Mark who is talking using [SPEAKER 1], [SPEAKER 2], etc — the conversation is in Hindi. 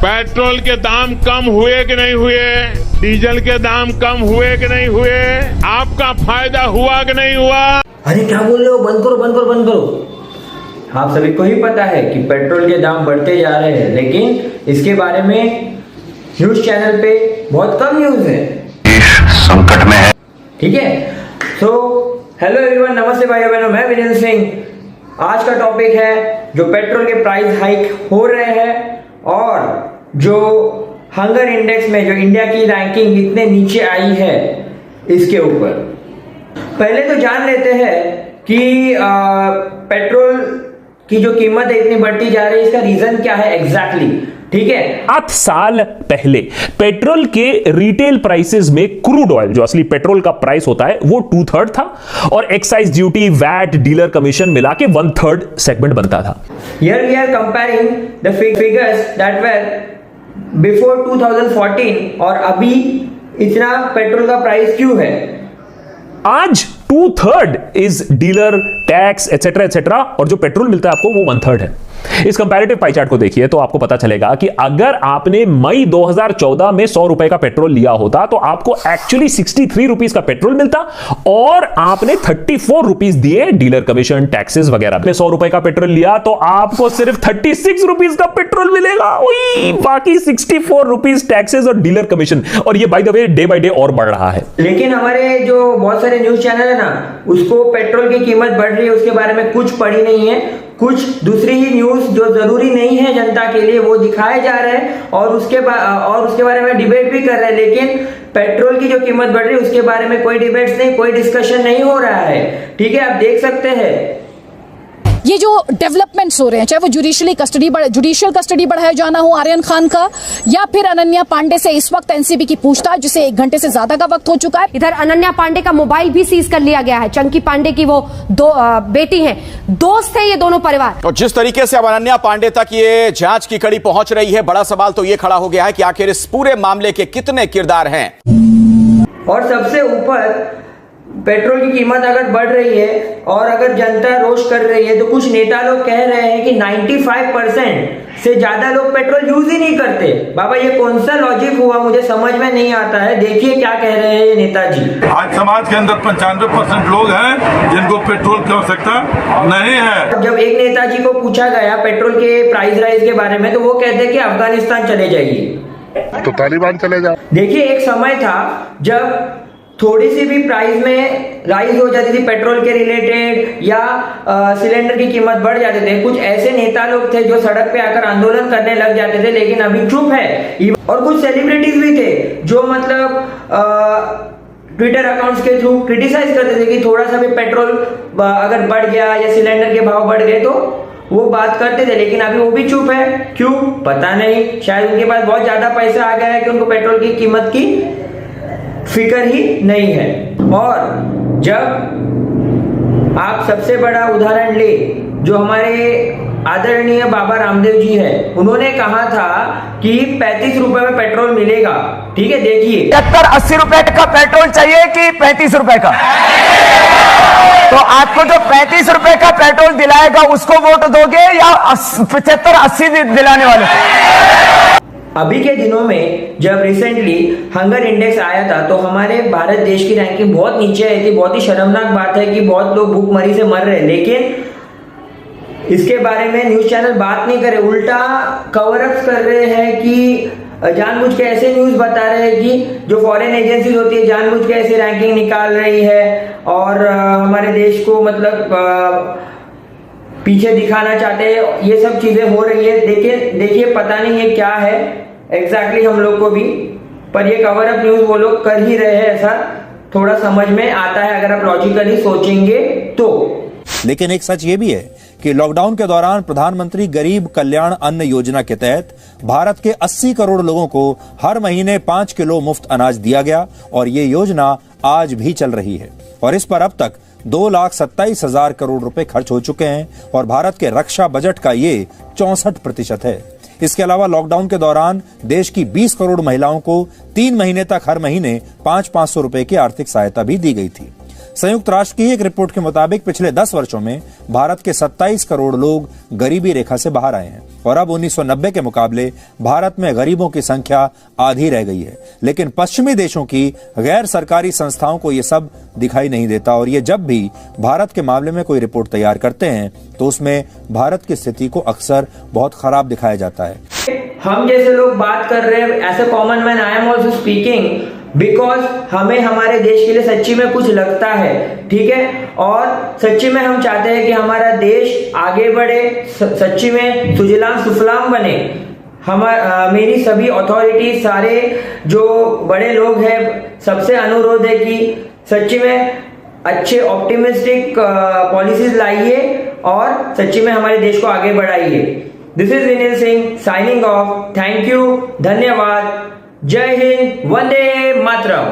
[SPEAKER 1] पेट्रोल के दाम कम हुए कि नहीं हुए, डीजल के दाम कम हुए कि नहीं हुए, आपका फायदा हुआ कि नहीं हुआ?
[SPEAKER 2] अरे क्या बोल रहे हो, बंद करो बंद करो बंद करो। आप सभी को ही पता है कि पेट्रोल के दाम बढ़ते जा रहे हैं, लेकिन इसके बारे में न्यूज चैनल पे बहुत कम न्यूज है।
[SPEAKER 3] संकट में है,
[SPEAKER 2] ठीक है। तो हेलो एवरीवन, नमस्ते भाई बहनों, मैं वीरेंद्र सिंह। आज का टॉपिक है जो पेट्रोल के प्राइस हाइक हो रहे हैं और जो हंगर इंडेक्स में जो इंडिया की रैंकिंग इतने नीचे आई है इसके ऊपर। पहले तो जान लेते हैं कि पेट्रोल की जो कीमत है इतनी बढ़ती जा रही है, इसका रीजन क्या है एग्जैक्टली, ठीक है।
[SPEAKER 4] 8 साल पहले पेट्रोल के रिटेल प्राइसेस में क्रूड ऑयल, जो असली पेट्रोल का प्राइस होता है, वो 2/3 था और excise duty, VAT, dealer commission मिला के 1/3 सेगमेंट बनता था।
[SPEAKER 2] Here we are comparing the figures that were before 2014 और अभी इतना पेट्रोल का प्राइस क्यों है।
[SPEAKER 4] आज 2/3 is dealer, tax etcetera etcetera, और जो पेट्रोल मिलता है आपको वो 1/3 है। इस कंपैरेटिव पाई चार्ट को देखिए तो आपको पता चलेगा कि अगर आपने मई 2014 में 100 रुपए का पेट्रोल लिया होता तो आपको एक्चुअली 63 रुपीज का पेट्रोल मिलता और आपने 34 रुपीज दिए डीलर कमीशन, टैक्सेस वगैरह। आपने 100 रुपए का पेट्रोल लिया तो आपको सिर्फ 36 रुपीज का पेट्रोल मिलेगा, बाकी 64 रुपीज टैक्सेस और डीलर कमीशन। और ये by the way day by day और बढ़ रहा है।
[SPEAKER 2] लेकिन हमारे जो बहुत सारे न्यूज चैनल है ना, उसको पेट्रोल की कीमत बढ़ रही है उसके बारे में कुछ पड़ी नहीं है, कुछ दूसरी ही न्यूज जो जरूरी नहीं है जनता के लिए वो दिखाए जा रहे हैं और उसके बारे में डिबेट भी कर रहे हैं। लेकिन पेट्रोल की जो कीमत बढ़ रही है उसके बारे में कोई डिबेट्स नहीं, कोई डिस्कशन नहीं हो रहा है, ठीक है। आप देख सकते हैं
[SPEAKER 5] ये जो डेवलपमेंट्स हो रहे हैं, चाहे वो जुडिशियल कस्टडी बढ़ाया जाना हो आर्यन खान का, या फिर अनन्या पांडे से इस वक्त एनसीबी की पूछताछ, जिसे 1 घंटे से ज्यादा का वक्त हो चुका है।
[SPEAKER 6] इधर अनन्या पांडे का मोबाइल भी सीज कर लिया गया है। चंकी पांडे की वो दो बेटी हैं, दोस्त हैं ये दोनों परिवार।
[SPEAKER 7] और जिस तरीके से अब अनन्या पांडे तक ये जांच की कड़ी पहुंच रही है, बड़ा सवाल तो ये खड़ा हो गया है कि आखिर इस पूरे मामले के कितने किरदार हैं।
[SPEAKER 2] और सबसे ऊपर पेट्रोल की कीमत अगर बढ़ रही है और अगर जनता रोष कर रही है तो कुछ नेता लोग कह रहे हैं कि 95% से ज्यादा लोग पेट्रोल यूज ही नहीं करते। बाबा ये कौन सा लॉजिक हुआ, मुझे समझ में नहीं आता है। देखिए क्या कह रहे हैं ये नेताजी।
[SPEAKER 8] आज समाज के अंदर 95% लोग हैं जिनको पेट्रोल की आवश्यकता नहीं है।
[SPEAKER 2] जब एक नेताजी को पूछा गया पेट्रोल के प्राइस राइज के बारे में तो वो कहते कि अफगानिस्तान चले जाइए
[SPEAKER 8] तो तालिबान चले जाओ।
[SPEAKER 2] देखिए एक समय था जब थोड़ी सी भी प्राइस में राइज हो जाती थी पेट्रोल के रिलेटेड या सिलेंडर की कीमत बढ़ जाते थे, कुछ ऐसे नेता लोग थे जो सड़क पे आकर आंदोलन करने लग जाते थे, लेकिन अभी चुप है। और कुछ सेलिब्रिटीज भी थे जो मतलब ट्विटर अकाउंट्स के थ्रू क्रिटिसाइज करते थे कि थोड़ा सा भी पेट्रोल अगर बढ़ गया या सिलेंडर के भाव बढ़ गए तो वो बात करते थे, लेकिन अभी वो भी चुप है। क्यों पता नहीं, शायद उनके पास बहुत ज्यादा पैसा आ गया है कि उनको पेट्रोल की कीमत की फिक्र ही नहीं है। और जब आप सबसे बड़ा उदाहरण ले जो हमारे आदरणीय बाबा रामदेव जी है, उन्होंने कहा था कि 35 रुपए में पेट्रोल मिलेगा, ठीक है। देखिए
[SPEAKER 9] 70-80 रुपए का पेट्रोल चाहिए कि 35 रुपए का? तो आपको जो 35 रुपए का पेट्रोल दिलाएगा उसको वोट दोगे या 75-80 दिलाने वाले?
[SPEAKER 2] अभी के दिनों में जब रिसेंटली हंगर इंडेक्स आया था तो हमारे भारत देश की रैंकिंग बहुत नीचे आई थी। बहुत ही शर्मनाक बात है कि बहुत लोग भूखमरी से मर रहे हैं, लेकिन इसके बारे में न्यूज चैनल बात नहीं करे, उल्टा कवर अप कर रहे हैं कि जानबूझ के ऐसे न्यूज बता रहे हैं कि जो फॉरेन एजेंसीज होती है जानबूझ के ऐसे रैंकिंग निकाल रही है और हमारे देश को मतलब पीछे दिखाना चाहते हैं। ये सब चीजें हो रही है। देखिए पता नहीं ये क्या है एग्जैक्टली हम लोग को भी, पर ये कवर अप न्यूज वो लोग कर ही रहे हैं, ऐसा थोड़ा समझ में आता है अगर आप लॉजिकली सोचेंगे तो।
[SPEAKER 10] लेकिन एक सच ये भी है कि लॉकडाउन के दौरान प्रधानमंत्री गरीब कल्याण अन्न योजना के तहत भारत के 80 करोड़ लोगों को हर महीने 5 किलो मुफ्त अनाज दिया गया और ये योजना आज भी चल रही है। और इस पर अब तक 2,27,000 करोड़ रुपए खर्च हो चुके हैं और भारत के रक्षा बजट का ये 64% है। इसके अलावा लॉकडाउन के दौरान देश की 20 करोड़ महिलाओं को 3 महीने तक हर महीने 500-500 रुपए की आर्थिक सहायता भी दी गई थी। संयुक्त राष्ट्र की एक रिपोर्ट के मुताबिक पिछले 10 वर्षों में भारत के 27 करोड़ लोग गरीबी रेखा से बाहर आए हैं और अब 1990 के मुकाबले भारत में गरीबों की संख्या आधी रह गई है। लेकिन पश्चिमी देशों की गैर सरकारी संस्थाओं को यह सब दिखाई नहीं देता और ये जब भी भारत के मामले में कोई रिपोर्ट तैयार करते हैं तो उसमें भारत की स्थिति को अक्सर बहुत खराब दिखाया जाता है।
[SPEAKER 2] हम जैसे लोग बात कर रहे हैं, as a common man I am also speaking because हमें हमारे देश के लिए सच्ची में कुछ लगता है, ठीक है, और सच्ची में हम चाहते हैं कि हमारा देश आगे बढ़े, सच्ची में सुजलाम सुफलाम बने। मेरी सभी अथॉरिटी, सारे जो बड़े लोग हैं, सबसे अनुरोध है कि सच्ची में अच्छे ऑप्टिमिस्टिक पॉलिसीज लाइए और सच्ची में हमारे देश को आगे बढ़ाइए। This is Vineel Singh signing off. Thank you, धन्यवाद, जय हिंद, वंदे मातरम।